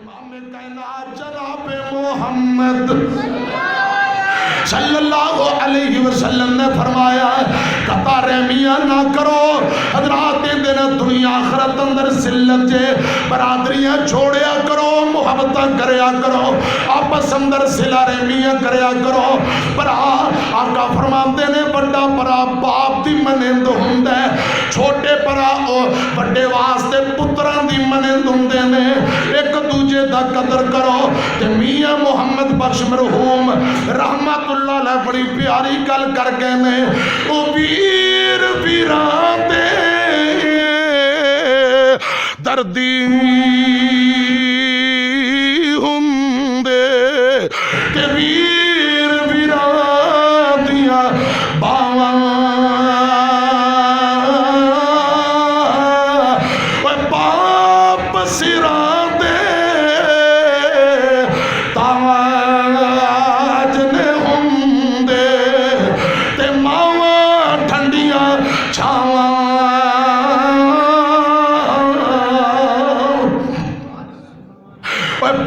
इमाम कायनात जनाब मोहम्मद सल्लल्लाहु अलैहि वसल्लम ने फरमाया कता रहमिया ना करो हजरात दिन दुनिया आखिरत अंदर सिल्लत जे बरादरियां छोड़िया करो मुहब्बत करया करो आपस अंदर सिला रहमिया करया करो भरा आका फरमाते ने बड़ा भरा बाप दी मनिंद हुंदा है छोटे भरा बड़े वास्ते पुत्रां दी मनिंद हुंदे ने एक दूजे दा कदर करो ते मियां मुहम्मद बख्श मरहूम रहमत बड़ी प्यारी गल कर गए ने ओ वीर वीरां दे दर्दी हुंदे ते वीर वीरां दियां बावां बाप सिरां दे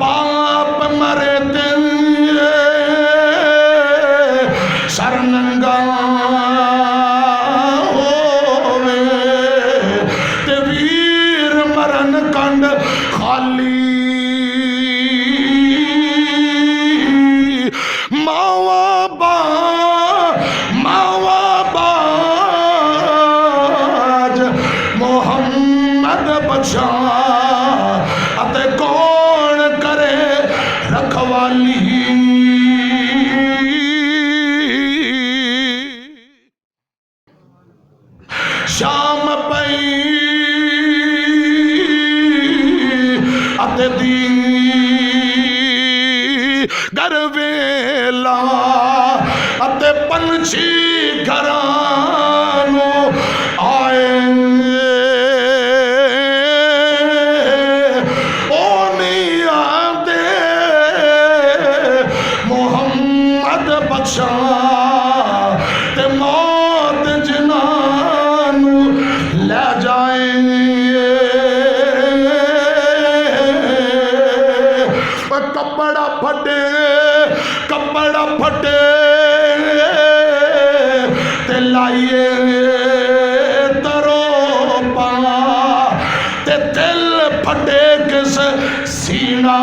बाप मरे सरनंगा होवे ते वीर मरन कंड खाली मावा बाज मोहम्मद बख्शा अते कौन करे रखवाली शाम पई अते दी घर वेला अते पंछी घरां आए बख्शा ते मौत जिनानू ले जाए कपड़ा फटे ते लाइए तरोपा ते दिल फटे किस सीना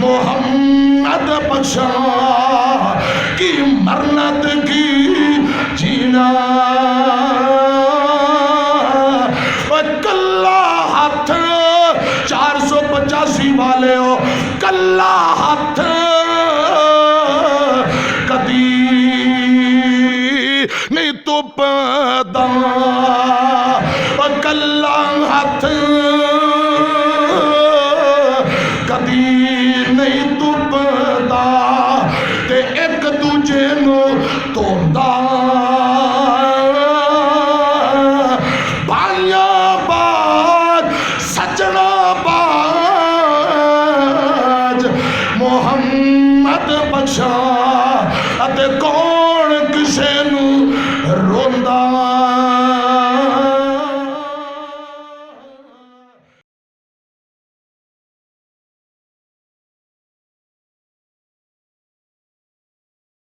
मोहम्मद बख्शा की मरनत की जीना कल्ला हाथ 485 वाले हो कल्ला हाथ कदी नहीं तो पदा कल्ला हाथ कदी नहीं तुपदा ते एक दूजे नू धोंदा भाइया बाज सजना बाज मोहम्मद बख्शा अते कौन किसे